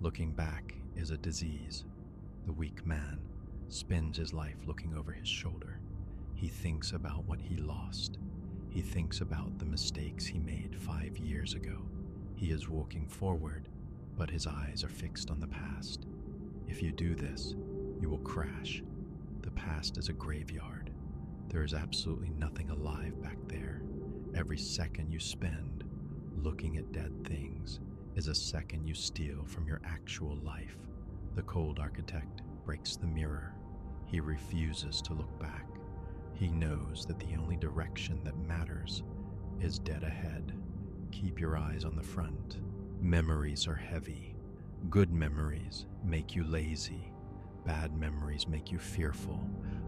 Looking back is a disease. The weak man spends his life looking over his shoulder. He thinks about what he lost. He thinks about the mistakes he made 5 years ago. He is walking forward, but his eyes are fixed on the past. If you do this, you will crash. The past is a graveyard. There is absolutely nothing alive back there. Every second you spend looking at dead things is a second you steal from your actual life. The cold architect breaks the mirror. He refuses to look back. He knows that the only direction that matters is dead ahead. Keep your eyes on the front. Memories are heavy. Good memories make you lazy. Bad memories make you fearful.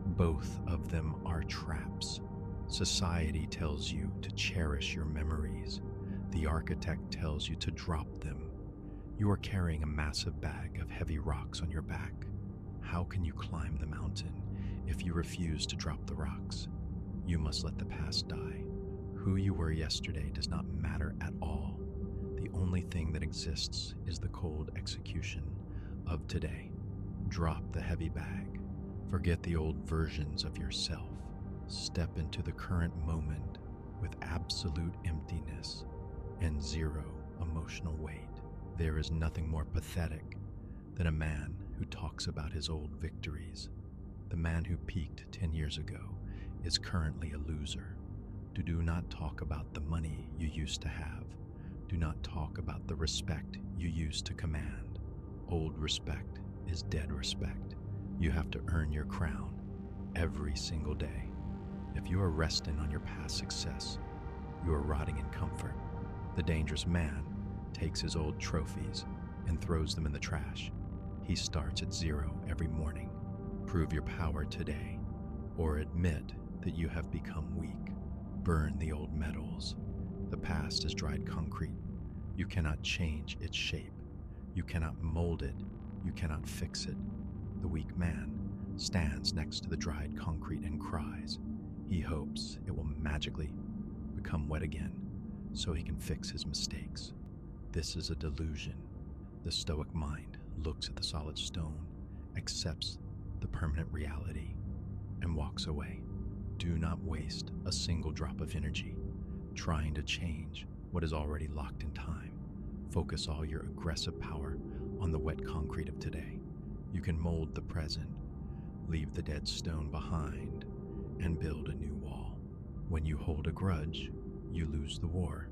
Both of them are traps. Society tells you to cherish your memories. The architect tells you to drop them. You are carrying a massive bag of heavy rocks on your back. How can you climb the mountain if you refuse to drop the rocks? You must let the past die. Who you were yesterday does not matter at all. The only thing that exists is the cold execution of today. Drop the heavy bag. Forget the old versions of yourself. Step into the current moment with absolute emptiness and zero emotional weight. There is nothing more pathetic than a man who talks about his old victories. The man who peaked 10 years ago is currently a loser. Do not talk about the money you used to have. Do not talk about the respect you used to command. Old respect is dead respect. You have to earn your crown every single day. If you are resting on your past success, you are rotting in comfort. The dangerous man takes his old trophies and throws them in the trash. He starts at zero every morning. Prove your power today, or admit that you have become weak. Burn the old metals. The past is dried concrete. You cannot change its shape. You cannot mold it. You cannot fix it. The weak man stands next to the dried concrete and cries. He hopes it will magically become wet again so he can fix his mistakes. This is a delusion. The stoic mind looks at the solid stone, accepts the permanent reality, and walks away. Do not waste a single drop of energy trying to change what is already locked in time. Focus all your aggressive power on the wet concrete of today. You can mold the present, leave the dead stone behind, and build a new wall. When you hold a grudge, you lose the war.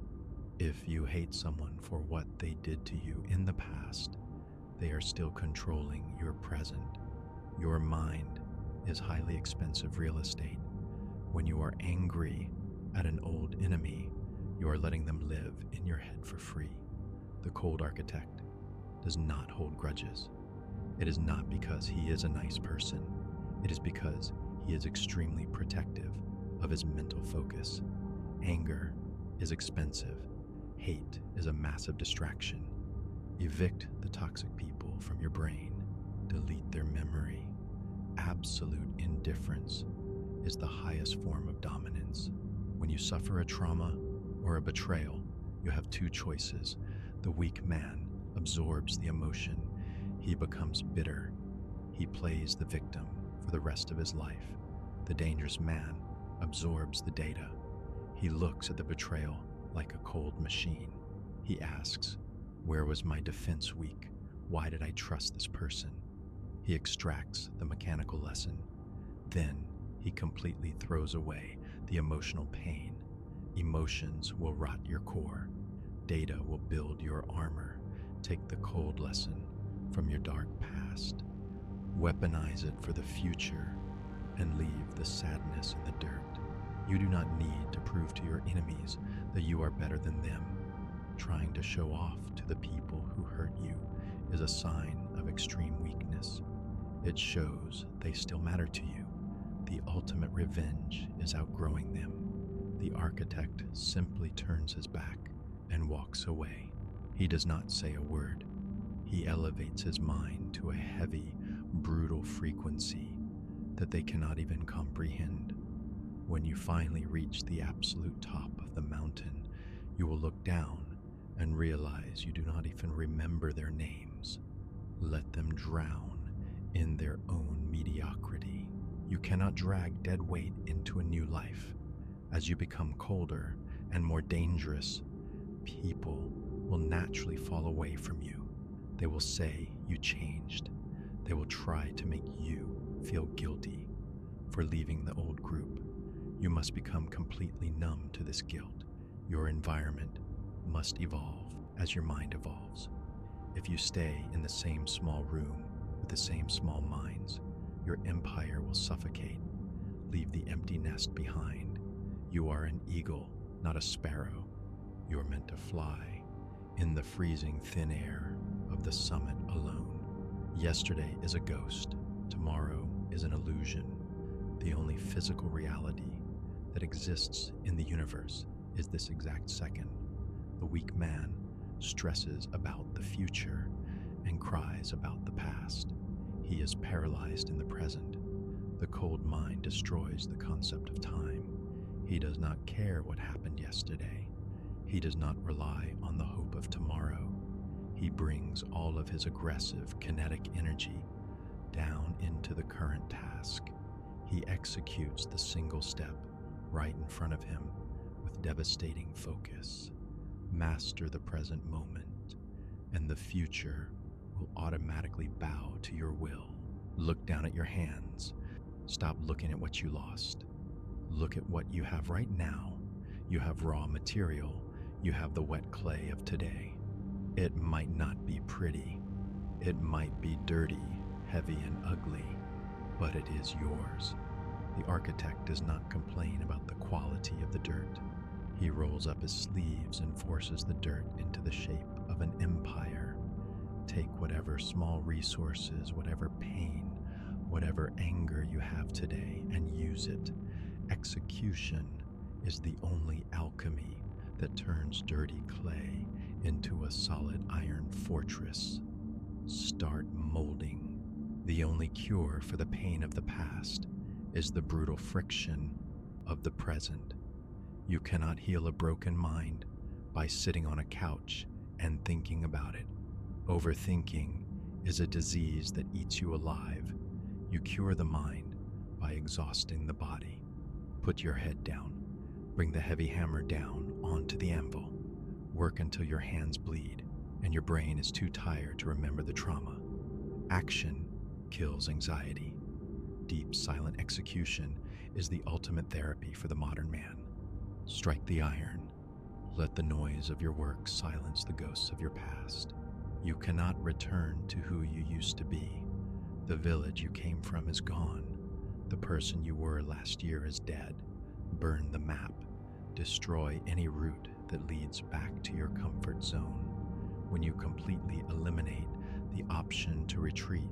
If you hate someone for what they did to you in the past, they are still controlling your present. Your mind is highly expensive real estate. When you are angry at an old enemy, you are letting them live in your head for free. The cold architect does not hold grudges. It is not because he is a nice person. It is because he is extremely protective of his mental focus. Anger is expensive. Hate is a massive distraction. Evict the toxic people from your brain. Delete their memory. Absolute indifference is the highest form of dominance. When you suffer a trauma or a betrayal, you have two choices. The weak man absorbs the emotion. He becomes bitter. He plays the victim for the rest of his life. The dangerous man absorbs the data. He looks at the betrayal like a cold machine. He asks, where was my defense weak? Why did I trust this person? He extracts the mechanical lesson. Then he completely throws away the emotional pain. Emotions will rot your core. Data will build your armor. Take the cold lesson from your dark past. Weaponize it for the future and leave the sadness in the dirt. You do not need to prove to your enemies that you are better than them. Trying to show off to the people who hurt you is a sign of extreme weakness. It shows they still matter to you. The ultimate revenge is outgrowing them. The architect simply turns his back and walks away. He does not say a word. He elevates his mind to a heavy, brutal frequency that they cannot even comprehend. When you finally reach the absolute top of the mountain, you will look down and realize you do not even remember their names. Let them drown in their own mediocrity. You cannot drag dead weight into a new life. As you become colder and more dangerous, people will naturally fall away from you. They will say you changed. They will try to make you feel guilty for leaving the old group. You must become completely numb to this guilt. Your environment must evolve as your mind evolves. If you stay in the same small room with the same small minds, your empire will suffocate. Leave the empty nest behind. You are an eagle, not a sparrow. You are meant to fly in the freezing thin air of the summit alone. Yesterday is a ghost. Tomorrow is an illusion. The only physical reality that exists in the universe is this exact second. The weak man stresses about the future and cries about the past. He is paralyzed in the present. The cold mind destroys the concept of time. He does not care what happened yesterday. He does not rely on the hope of tomorrow. He brings all of his aggressive kinetic energy down into the current task. He executes the single step right in front of him with devastating focus. Master the present moment, and the future will automatically bow to your will. Look down at your hands. Stop looking at what you lost. Look at what you have right now. You have raw material. You have the wet clay of today. It might not be pretty. It might be dirty, heavy, and ugly, but it is yours. The architect does not complain about the quality of the dirt. He rolls up his sleeves and forces the dirt into the shape of an empire. Take whatever small resources, whatever pain, whatever anger you have today, and use it. Execution is the only alchemy that turns dirty clay into a solid iron fortress. Start molding. The only cure for the pain of the past is the brutal friction of the present. You cannot heal a broken mind by sitting on a couch and thinking about it. Overthinking is a disease that eats you alive. You cure the mind by exhausting the body. Put your head down. Bring the heavy hammer down onto the anvil. Work until your hands bleed and your brain is too tired to remember the trauma. Action kills anxiety. Deep, silent execution is the ultimate therapy for the modern man. Strike the iron. Let the noise of your work silence the ghosts of your past. You cannot return to who you used to be. The village you came from is gone. The person you were last year is dead. Burn the map. Destroy any route that leads back to your comfort zone. When you completely eliminate the option to retreat,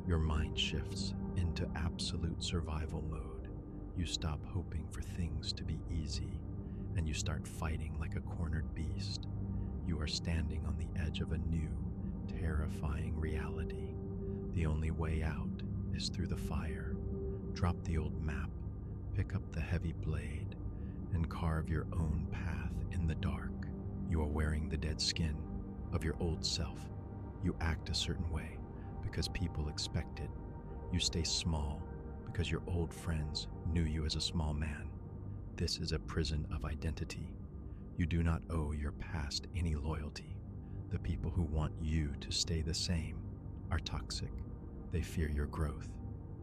your mind shifts into absolute survival mode. You stop hoping for things to be easy, and you start fighting like a cornered beast. You are standing on the edge of a new, terrifying reality. The only way out is through the fire. Drop the old map, pick up the heavy blade, and carve your own path in the dark. You are wearing the dead skin of your old self. You act a certain way because people expect it. You stay small because your old friends knew you as a small man. This is a prison of identity. You do not owe your past any loyalty. The people who want you to stay the same are toxic. They fear your growth.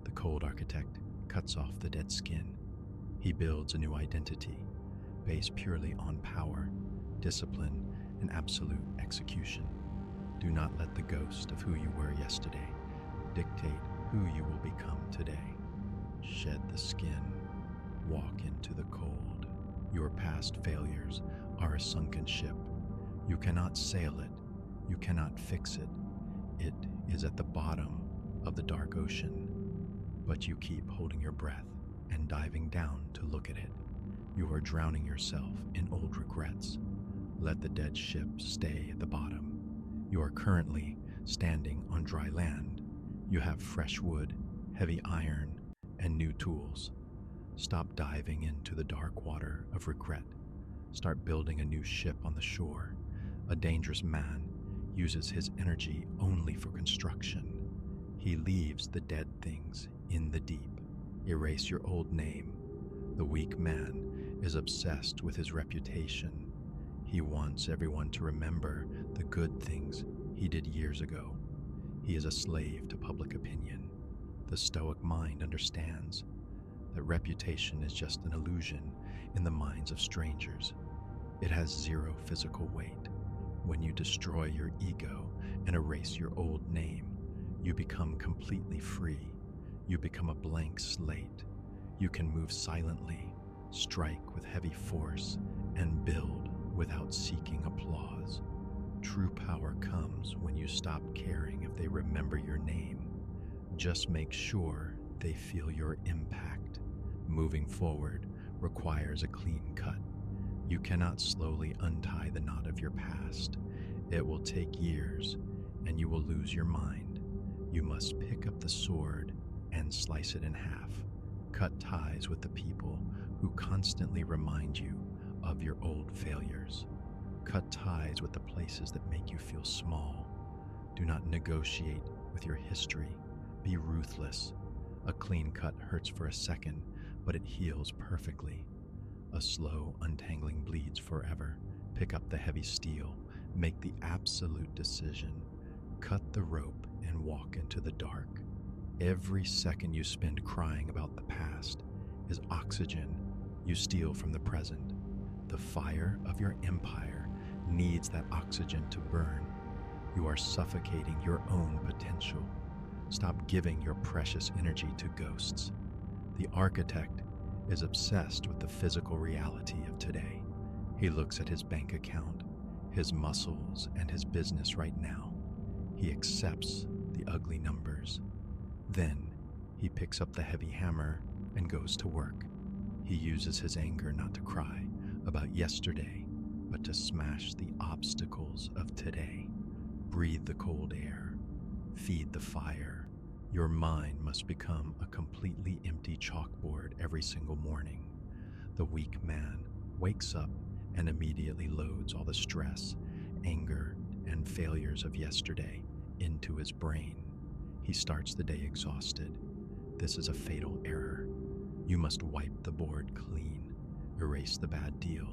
The cold architect cuts off the dead skin. He builds a new identity based purely on power, discipline, and absolute execution. Do not let the ghost of who you were yesterday dictate who you will become today. Shed the skin. Walk into the cold. Your past failures are a sunken ship. You cannot sail it. You cannot fix it. It is at the bottom of the dark ocean. But you keep holding your breath and diving down to look at it. You are drowning yourself in old regrets. Let the dead ship stay at the bottom. You are currently standing on dry land. You have fresh wood, heavy iron, and new tools. Stop diving into the dark water of regret. Start building a new ship on the shore. A dangerous man uses his energy only for construction. destruction. He leaves the dead things in the deep. Erase your old name. The weak man is obsessed with his reputation. He wants everyone to remember the good things he did years ago. He is a slave to public opinion. The Stoic mind understands that reputation is just an illusion in the minds of strangers. It has zero physical weight. When you destroy your ego and erase your old name, you become completely free. You become a blank slate. You can move silently, strike with heavy force, and build without seeking applause. True power comes when you stop caring if they remember your name. Just make sure they feel your impact. Moving forward requires a clean cut. You cannot slowly untie the knot of your past. It will take years, and you will lose your mind. You must pick up the sword and slice it in half. Cut ties with the people who constantly remind you of your old failures. Cut ties with the places that make you feel small. Do not negotiate with your history. Be ruthless. A clean cut hurts for a second, but it heals perfectly. A slow untangling bleeds forever. Pick up the heavy steel. Make the absolute decision. Cut the rope and walk into the dark. Every second you spend crying about the past is oxygen you steal from the present. The fire of your empire needs that oxygen to burn. You are suffocating your own potential. Stop giving your precious energy to ghosts. The architect is obsessed with the physical reality of today. He looks at his bank account, his muscles, and his business right now. He accepts the ugly numbers. Then he picks up the heavy hammer and goes to work. He uses his anger not to cry about yesterday, but to smash the obstacles of today. Breathe the cold air. Feed the fire. Your mind must become a completely empty chalkboard every single morning. The weak man wakes up and immediately loads all the stress, anger, and failures of yesterday into his brain. He starts the day exhausted. This is a fatal error. You must wipe the board clean. Erase the bad deal.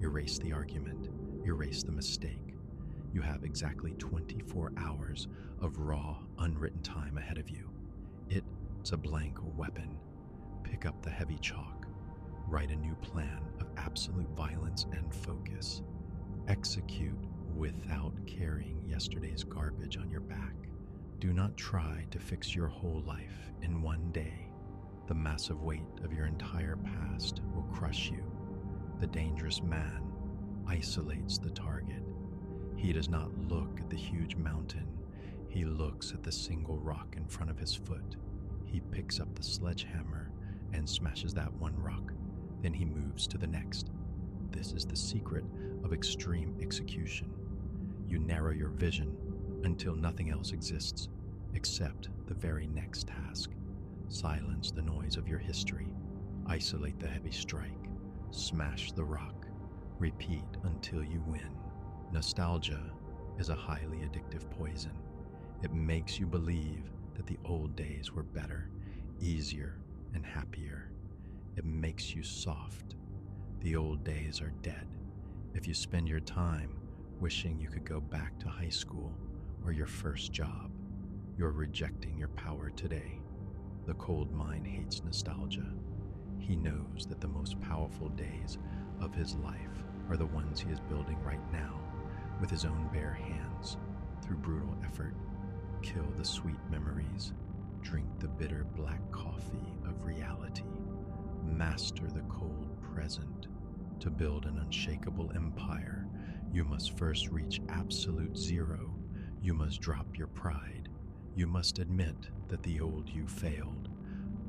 Erase the argument. Erase the mistake. You have exactly 24 hours of raw, unwritten time ahead of you. It's a blank weapon. Pick up the heavy chalk. Write a new plan of absolute violence and focus. Execute without carrying yesterday's garbage on your back. Do not try to fix your whole life in one day. The massive weight of your entire past will crush you. The dangerous man isolates the target. He does not look at the huge mountain. He looks at the single rock in front of his foot. He picks up the sledgehammer and smashes that one rock. Then he moves to the next. This is the secret of extreme execution. You narrow your vision until nothing else exists except the very next task. Silence the noise of your history. Isolate the heavy strike. Smash the rock. Repeat until you win. Nostalgia is a highly addictive poison. It makes you believe that the old days were better, easier, and happier. It makes you soft. The old days are dead. If you spend your time wishing you could go back to high school or your first job, you're rejecting your power today. The cold mind hates nostalgia. He knows that the most powerful days of his life are the ones he is building right now with his own bare hands. Through brutal effort, kill the sweet memories. Drink the bitter black coffee of reality. Master the cold present. To build an unshakable empire, you must first reach absolute zero. You must drop your pride. You must admit that the old you failed.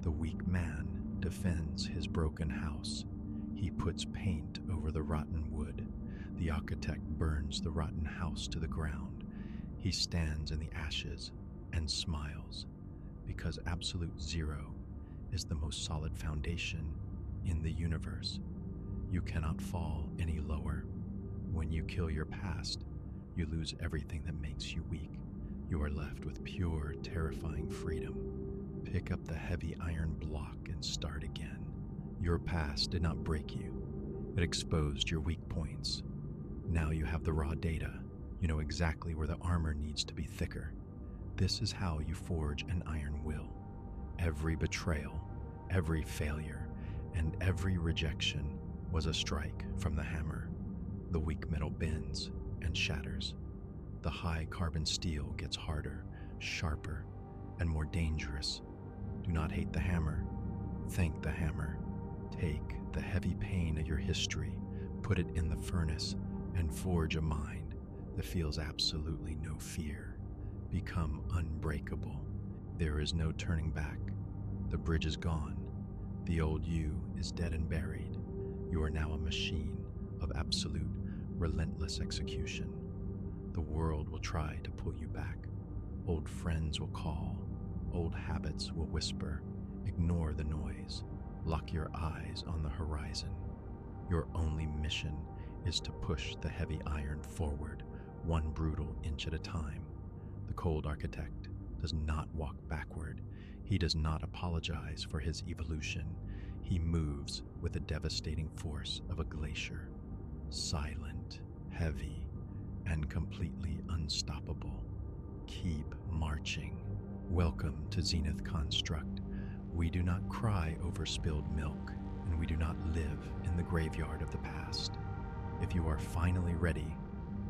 The weak man defends his broken house. He puts paint over the rotten wood. The architect burns the rotten house to the ground. He stands in the ashes and smiles, because absolute zero is the most solid foundation in the universe. You cannot fall any lower. When you kill your past, you lose everything that makes you weak. You are left with pure, terrifying freedom. Pick up the heavy iron block and start again. Your past did not break you. It exposed your weak points. Now you have the raw data. You know exactly where the armor needs to be thicker. This is how you forge an iron will. Every betrayal, every failure, and every rejection was a strike from the hammer. The weak metal bends and shatters. The high carbon steel gets harder, sharper, and more dangerous. Do not hate the hammer. Thank the hammer. Take the heavy pain of your history, put it in the furnace, and forge a mind that feels absolutely no fear. Become unbreakable. There is no turning back. The bridge is gone. The old you is dead and buried. You are now a machine of absolute, relentless execution. The world will try to pull you back. Old friends will call. Old habits will whisper. Ignore the noise. Lock your eyes on the horizon. Your only mission is to push the heavy iron forward, one brutal inch at a time. The cold architect does not walk backward. He does not apologize for his evolution. He moves with the devastating force of a glacier, silent, heavy, and completely unstoppable. Keep marching. Welcome to Zenith Construct. We do not cry over spilled milk, and we do not live in the graveyard of the past. If you are finally ready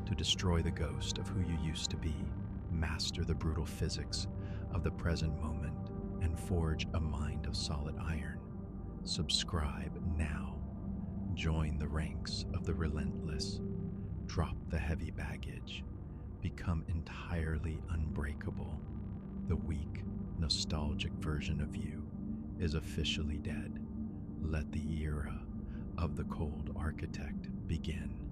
to destroy the ghost of who you used to be, master the brutal physics of the present moment, and forge a mind of solid iron, subscribe now. Join the ranks of the relentless. Drop the heavy baggage. Become entirely unbreakable. The weak, nostalgic version of you is officially dead. Let the era of the cold architect begin.